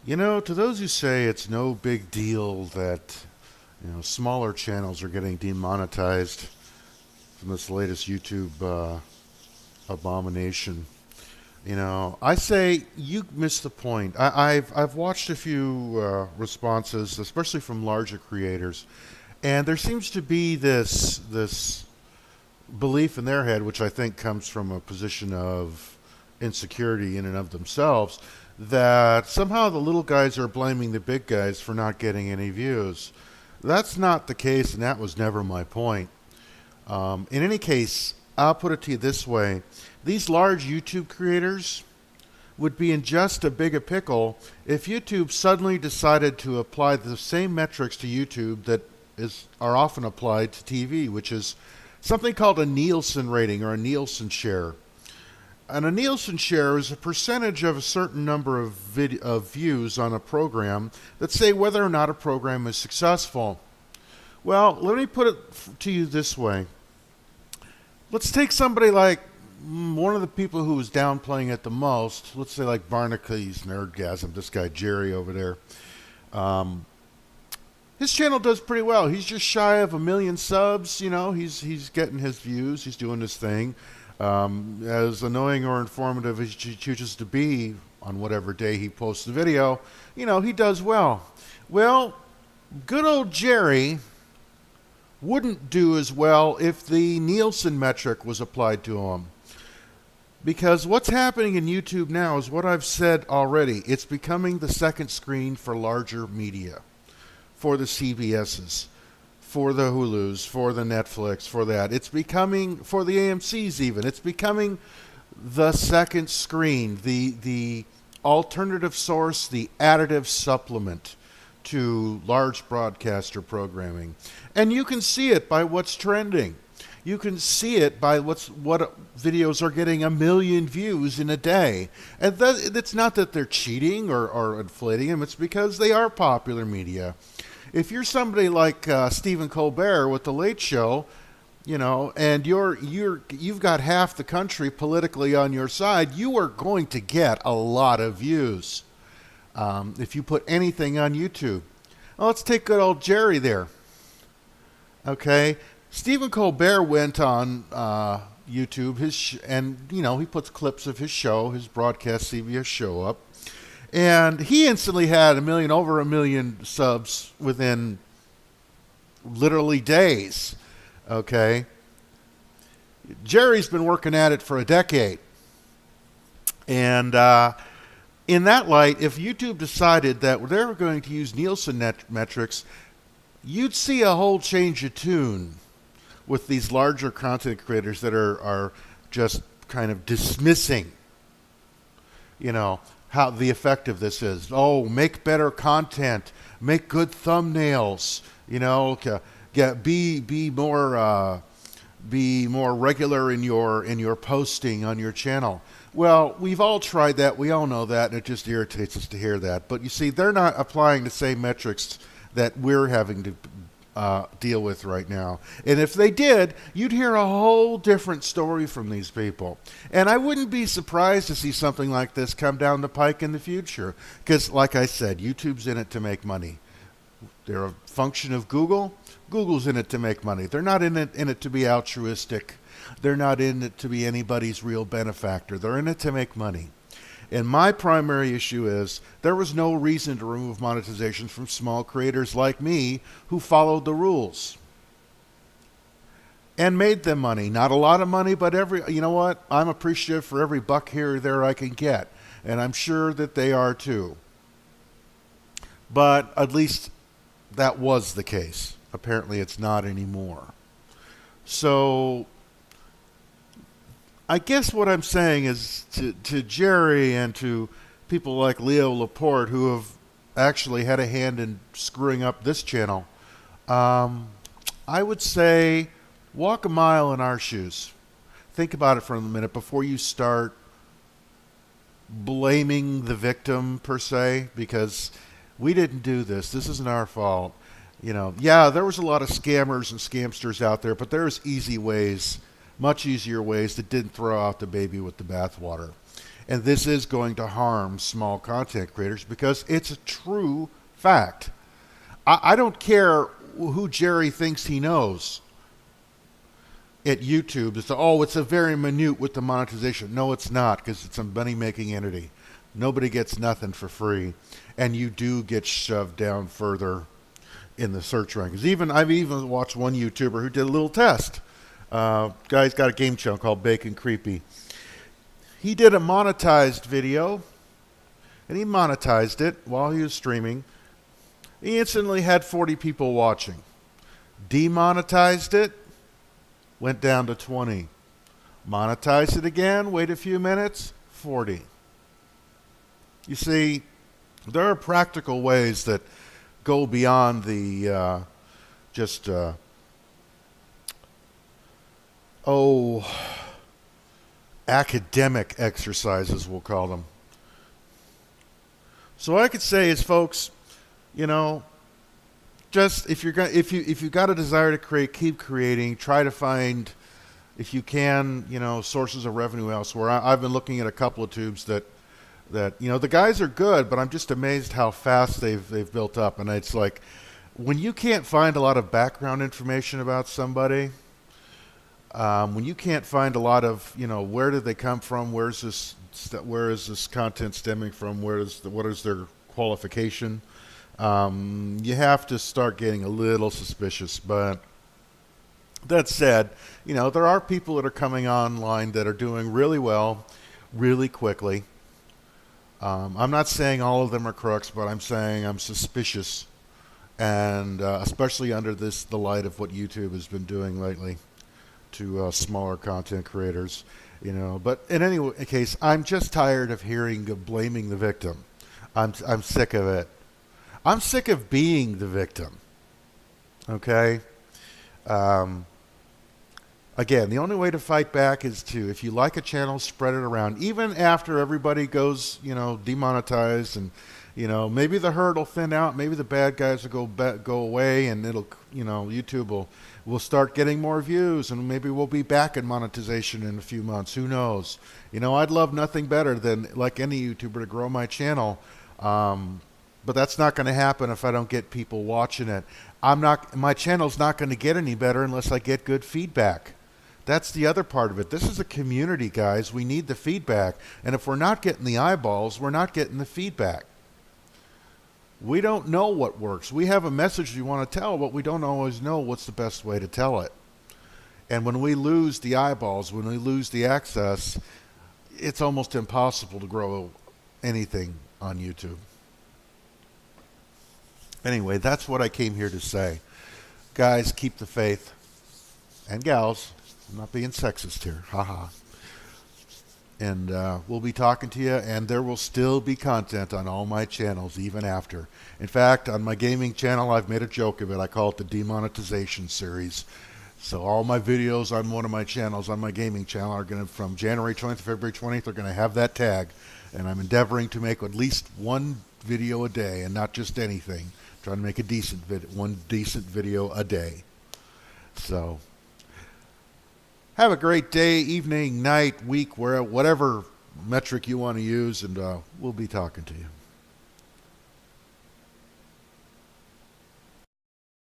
To those who say it's no big deal that, smaller channels are getting demonetized from this latest YouTube abomination, I say you missed the point. I've watched a few responses, especially from larger creators, and there seems to be this belief in their head, which I think comes from a position of insecurity in and of themselves, that somehow the little guys are blaming the big guys for not getting any views. That's not the case, and that was never my point. In any case, I'll put it to you this way. These large YouTube creators would be in just as big a pickle if YouTube suddenly decided to apply the same metrics to YouTube that are often applied to TV, which is something called a Nielsen rating or a Nielsen share. And a Nielsen share is a percentage of a certain number of views on a program that say whether or not a program is successful. Well, let me put it to you this way. Let's take somebody like one of the people who was downplaying it the most. Let's say like Barnacules Nerdgasm, this guy Jerry over there. His channel does pretty well. He's just shy of 1 million subs. He's getting his views. He's doing his thing. As annoying or informative as he chooses to be on whatever day he posts the video, he does well. Well, good old Jerry wouldn't do as well if the Nielsen metric was applied to him. Because what's happening in YouTube now is what I've said already. It's becoming the second screen for larger media, for the CBSs, for the Hulus, for the Netflix, for that. It's becoming, for the AMCs even, it's becoming the second screen, the alternative source, the additive supplement to large broadcaster programming. And you can see it by what's trending. You can see it by what videos are getting 1 million views in a day. And it's not that they're cheating or inflating them. It's because they are popular media. If you're somebody like Stephen Colbert with The Late Show, and you've got half the country politically on your side, you are going to get a lot of views if you put anything on YouTube. Well, let's take good old Jerry there. Okay, Stephen Colbert went on YouTube, he puts clips of his show, his broadcast CBS show up. And he instantly had over 1 million subs within literally days. Okay. Jerry's been working at it for a decade. And in that light, if YouTube decided that they were going to use Nielsen metrics, you'd see a whole change of tune with these larger content creators that are just kind of dismissing, how the effect of this is. Oh, make better content, make good thumbnails, be more regular in your posting on your channel. Well, we've all tried that. We all know that, and it just irritates us to hear that. But you see, they're not applying the same metrics that we're having to deal with right now. And if they did, you'd hear a whole different story from these people. And I wouldn't be surprised to see something like this come down the pike in the future. Because, like I said, YouTube's in it to make money. They're a function of Google. Google's in it to make money. They're not in it to be altruistic. They're not in it to be anybody's real benefactor. They're in it to make money. And my primary issue is there was no reason to remove monetization from small creators like me who followed the rules and made them money. Not a lot of money, but you know what? I'm appreciative for every buck here or there I can get. And I'm sure that they are too. But at least that was the case. Apparently it's not anymore. So I guess what I'm saying is to Jerry and to people like Leo Laporte who have actually had a hand in screwing up this channel, I would say walk a mile in our shoes. Think about it for a minute before you start blaming the victim per se, because we didn't do this. This isn't our fault. Yeah, there was a lot of scammers and scamsters out there, but there's easy ways, much easier ways that didn't throw out the baby with the bathwater. And this is going to harm small content creators because it's a true fact. I don't care who Jerry thinks he knows at YouTube. It's a very minute with the monetization. No, it's not, because it's a money-making entity. Nobody gets nothing for free, and you do get shoved down further in the search rankings. I've even watched one YouTuber who did a little test. Guy's got a game channel called Bacon Creepy. He did a monetized video, and he monetized it while he was streaming. He instantly had 40 people watching. Demonetized it, went down to 20. Monetized it again, wait a few minutes, 40. You see, there are practical ways that go beyond the academic exercises, we'll call them. So what I could say is, folks, just if you've got a desire to create, keep creating. Try to find, if you can, sources of revenue elsewhere. I've been looking at a couple of tubes that the guys are good, but I'm just amazed how fast they've built up. And it's like, when you can't find a lot of background information about somebody, when you can't find a lot of, where did they come from, where is this content stemming from, what is their qualification, you have to start getting a little suspicious. But that said, there are people that are coming online that are doing really well, really quickly. I'm not saying all of them are crooks, but I'm saying I'm suspicious, and especially under the light of what YouTube has been doing lately to smaller content creators. But in any case, I'm just tired of blaming the victim. I'm sick of it. I'm sick of being the victim. Okay? Again, the only way to fight back is if you like a channel, spread it around. Even after everybody goes, demonetized, and, maybe the herd will thin out, maybe the bad guys will go away, and YouTube will start getting more views, and maybe we'll be back in monetization in a few months. Who knows? I'd love nothing better than, like any YouTuber, to grow my channel. But that's not going to happen if I don't get people watching it. My channel's not going to get any better unless I get good feedback. That's the other part of it. This is a community, guys. We need the feedback. And if we're not getting the eyeballs, we're not getting the feedback. We don't know what works. We have a message we want to tell, but we don't always know what's the best way to tell it. And when we lose the eyeballs, when we lose the access, it's almost impossible to grow anything on YouTube. Anyway, that's what I came here to say. Guys, keep the faith. And gals, I'm not being sexist here. Haha. And we'll be talking to you, and there will still be content on all my channels even after. In fact, on my gaming channel, I've made a joke of it. I call it the Demonetization series. So all my videos on one of my channels, on my gaming channel, are going to, from January 20th to February 20th, are going to have that tag. And I'm endeavoring to make at least one video a day, and not just anything. Trying to make one decent video a day. So have a great day, evening, night, week, whatever metric you want to use, and we'll be talking to you.